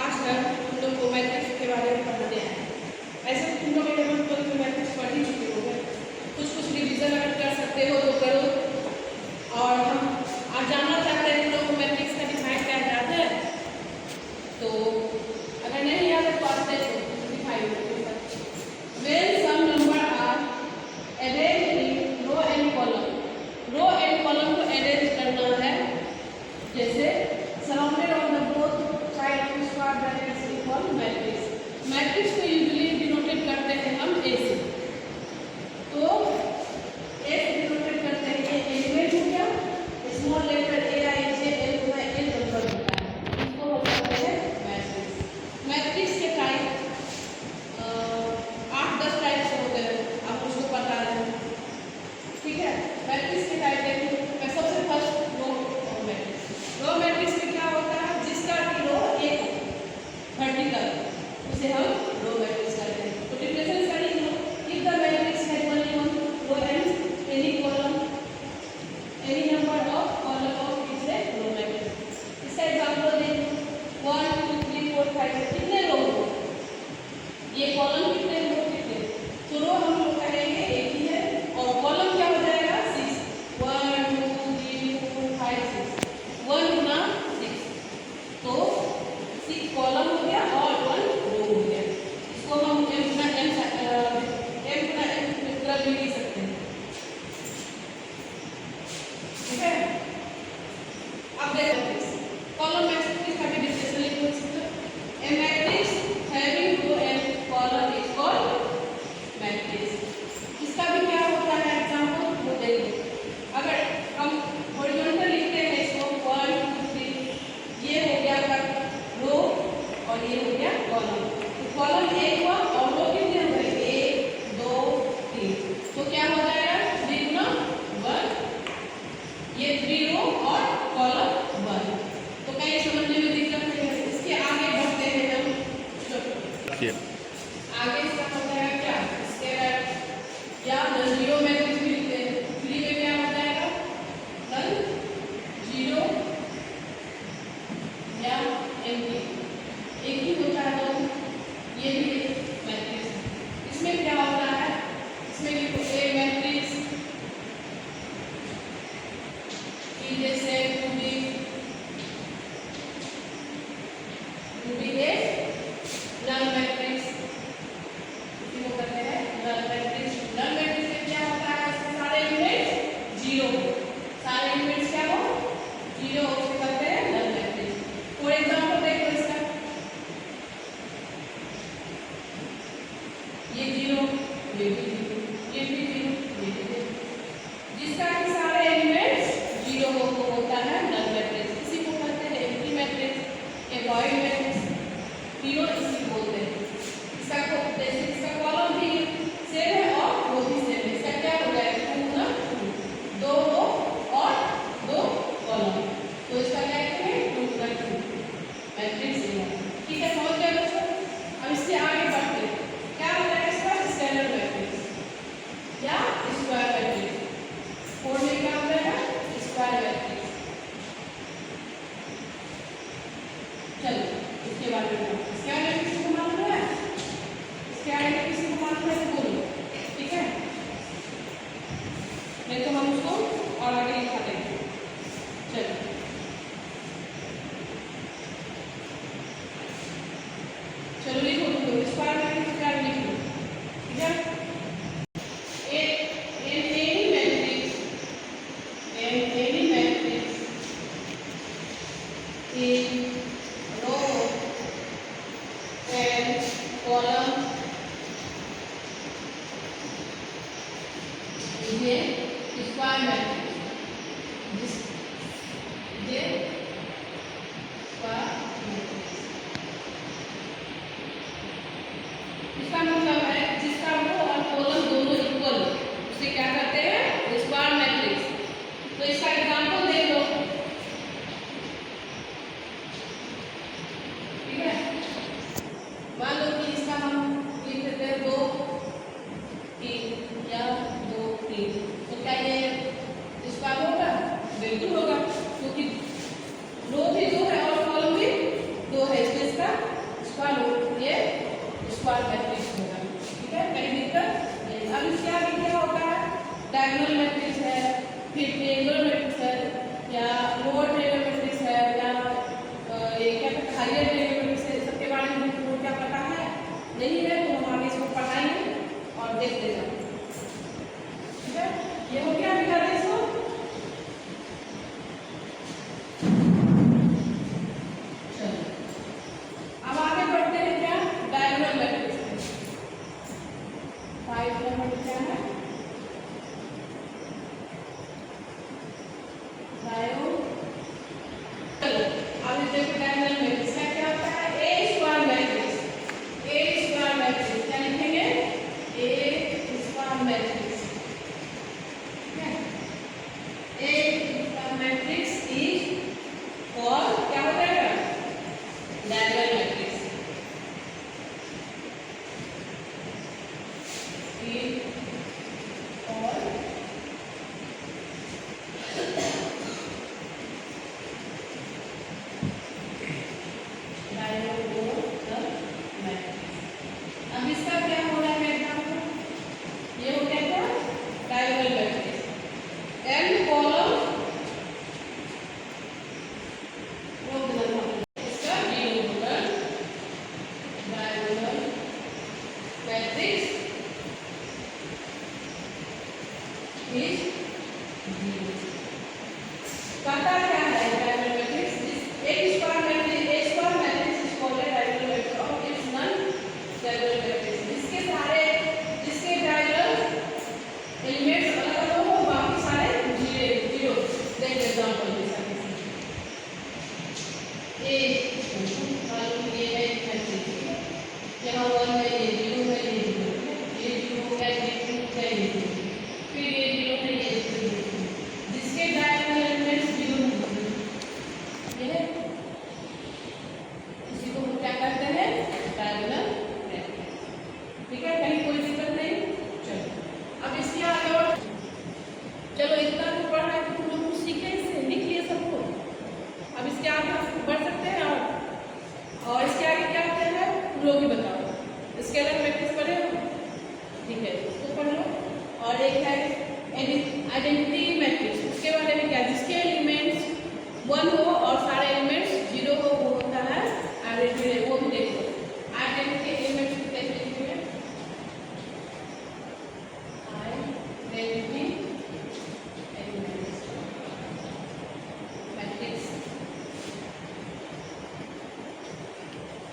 आजकल हम लोग को मैट्रिक्स के बारे में पढ़ाने आए हैं। ऐसे तुम लोग 11th 12th में मैट्रिक्स पढ़ ही चुके हो गए, कुछ रिविजन अगर कर सकते हो तो करो। और हम आज जानना चाहते हैं तुम लोग को मैट्रिक्स का डिफाइन क्या याद है? तो अगर नहीं याद है तो आप देखो define when some number are arranged in row and column। Row and column को अरेंज करना है, जैसे surrounded on the both side of square brackets we call matrix. Matrix को यूजुअली डिनोटेट करते हैं हम ए से। तो ए से डिनोटेट करते हैं ये एलिमेंट हो गया, small letter A I J L होता है, एल नंबर होता है, इसको हम कहते हैं मैट्रिक्स। मैट्रिक्स के टाइप 8-10 टाइप से होते हैं, आप उसको पता है, ठीक है। मैट्रिक्स के टाइप देखिए, मैं सबसे first row matrix. Row matrix में क्या होता है, जिसका कि रो एक वर्टिकल, उसे हम रो मैट्रिक्स कहते हैं। तो डिफिनेशन करेंगे, if the matrix has only one row and any column any number of column of is a row matrix. इसका एग्जांपल देखिए 1 2 3 4 5 कितने रो, ये कॉलम कितने रो कितने, तो रो हम लोग कहेंगे एक ही है और कॉलम क्या हो जाएगा 6, 1 2 3 4 5 6, 1 गुना 6, तो 6 कॉलम हो गया और 1 रो हो गया। इसको हम m गुना n भी लिख सकते हैं, ठीक है। अब देखो कॉलम मैट्रिक्स का भी डिफिनेशन लिख सकते हैं। A matrix having row and column is called matrix. इसका भी क्या होता है एग्जांपल वो देखिए, अगर हम हॉरिजॉन्टल लिखते हैं इसको 1 2 3, ये हो गया रो और ये हो गया कॉलम। तो कॉलम एक हुआ और रो कितने हुए 1 2 3, तो क्या हो जाएगा 3 गुना 1, ये 3 रो और कॉलम 1। तो कहीं समझने में दिक्कत नहीं है। इसके आगे बढ़ते हैं हम, आगे इसका होता है क्या स्केलर या नॉन जीरो मैट्रिक्स भी लिखते हैं। 3 में क्या हो जाएगा नॉन जीरो या एम्प्टी, एक ही होता है तो ये भी मैट्रिक्स है। इसमें क्या होता है, इसमें लिखो ए मैट्रिक्स जैसे to be a null matrix, इसको कहते हैं नल मैट्रिक्स। नल मैट्रिक्स में क्या होता है, इसके सारे एलिमेंट्स जीरो, सारे एलिमेंट्स क्या हो जीरो, उसको कहते हैं नल मैट्रिक्स। फॉर एग्जांपल देखो इसका, ये जीरो, ये भी जीरो, ये भी जीरो, ये भी जीरो, जिसका कि सारे एलिमेंट्स जीरो होता है नल मैट्रिक्स। इसी को कहते हैं एम्प्टी मैट्रिक्स, ए वॉइड मैट्रिक्स, तीनों इसी बोलते हैं। इसका जैसे इसका कॉलम भी सेम है और रो भी सेम है, इसका क्या हो जाएगा 2 गुना 2 रो और 2 कॉलम, तो इसका क्या कहते हैं 2 गुना 2 मैट्रिक्स है, ठीक है। समझ गए बच्चों? अब इससे आगे बढ़ते हैं, क्या हो जाएगा इसका स्केलर मैट्रिक्स या स्क्वायर मैट्रिक्स। 4 में क्या हो जाएगा स्क्वायर मैट्रिक्स। चलो इसके बारे में स्क्वायर मैट्रिक्स को मालूम है, स्क्वायर मैट्रिक्स को मालूम है तो बोलो, ठीक है, नहीं तो हम उसको और आगे लिखा देंगे। चलो चलो लिखो स्क्वायर मैट्रिक्स क्या लिख लो, ठीक है। स्क्वायर मैट्रिक्स, ये स्क्वायर मैट्रिक्स, इसका मतलब है जिसका रो और कॉलम दोनों इक्वल, उसे क्या कहते हैं स्क्वायर मैट्रिक्स। तो इसका एग्जांपल देख लो, ठीक है। मान लो कि इसका हम लिख देते हैं 2 3 या 2 3, तो क्या ये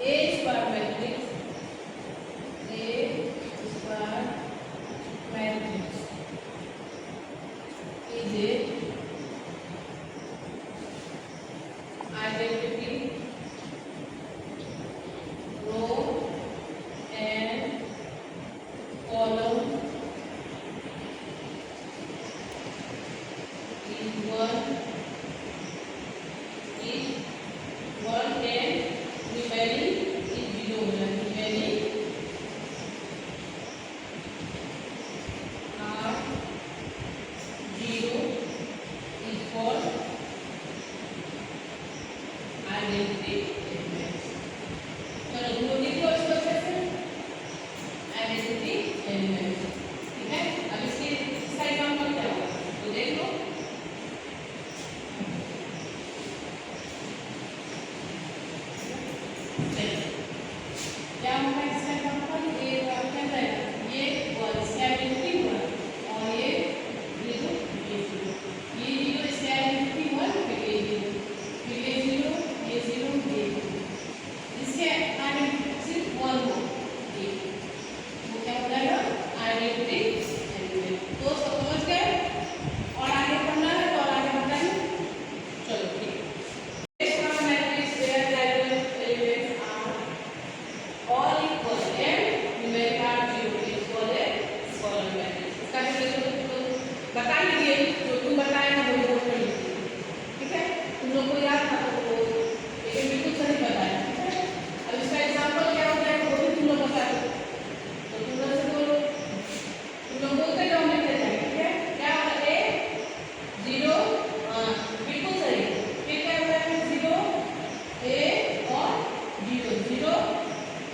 a square matrix, a square matrix is a identity row and column is one and remaining is zero. Remaining are zero is called identity elements. चलो दो लिखो इसको अच्छे से, identity elements, ठीक है। अब इसका एग्जाम्पल क्या होगा तो देख लो। क्या होगा इसका एग्जाम्पल, ये क्या रहेगा, ये वन इसका आइडेंटिटी वन और ये जीरो, ये जीरो इसका आइडेंटिटी वन, फिर ये जीरो, फिर ये जीरो, ये जीरो, ये इसके आइडेंटिटी सिर्फ वन हो, ये वो क्या हो जाएगा आइडेंटिटी एलिमेंट। तो समझ गए, और आगे पढ़ना है तो और आगे बताएंगे। चलो ठीक है। All equal and numeric are zero is called a scalar matrix. इसका डेफिनेशन तो बता ही दिए, जो तुम बताए ना वही बोल कर लीजिए, ठीक है। तुम लोग को याद था तो वो लेकिन बिल्कुल सही बताया, ठीक है। अब इसका एग्जांपल क्या होता है वो भी तुम लोग बता दो, तो तुम लोग से बोलो, तुम लोग बोलते जाओ, मैं कहता है ठीक है। क्या होता है जीरो, बिल्कुल सही। फिर क्या होता है जीरो ए और जीरो जीरो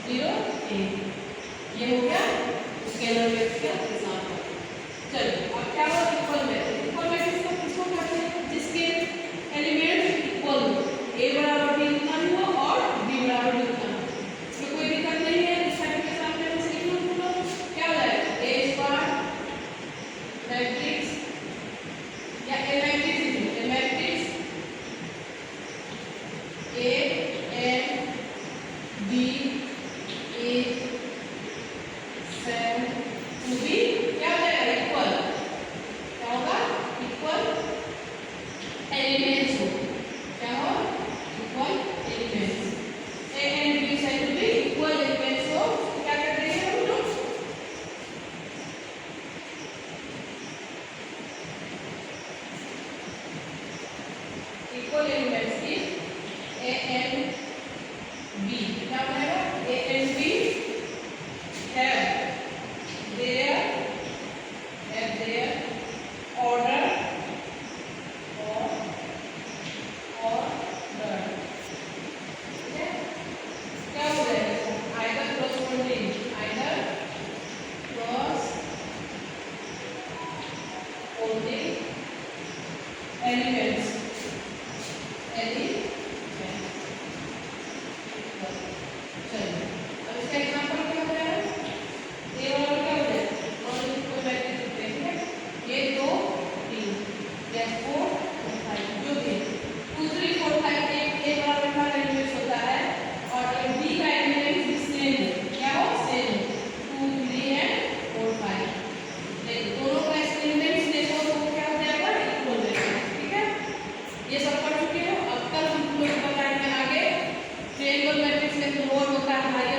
जीरो ए, ये हो गया स्केलर मैट्रिक्स का एग्जांपल। चलो अब क्या हो इक्वल मैट्रिक्स। इक्वल मैट्रिक्स को किसको कहते हैं, जिसके एलिमेंट इक्वल हो, ए बराबर बी उतना ही हो और बी बराबर बी उतना हो, इसमें कोई दिक्कत नहीं है। इस टाइप के सामने हम लिख लो, क्या हो जाएगा ए स्क्वायर मैट्रिक्स या a matrix A and B is same to be क्या हो जाएगा इक्वल, क्या होगा इक्वल एलिमेंट्स हो, क्या हो equal elements, A and B same to B equal elements हो, क्या कहते हैं हम लोग equal elements is A and B. क्या बनेगा A and B have their order or order, ठीक है। क्या हो जाएगा either corresponding elements चलिए अब इसका एग्जांपल क्या हो जाएगा, ए वाला क्या हो जाएगा और इसको मैट्रिक्स लिखते हैं, ठीक है। ये 2 3 या 4 5 जो भी 2 3 4 5 एक ए बराबर का एलिमेंट होता है और एक बी का एलिमेंट भी सेम है, क्या हो सेम 2 3 एंड 4 5। देखो दोनों का एलिमेंट्स देखो तो क्या हो जाएगा इक्वल है, ठीक है। ये सब पढ़ चुके हो। अब कल हम लोग बताएंगे आगे ट्रायंगल मैट्रिक्स में कौन होता है हायर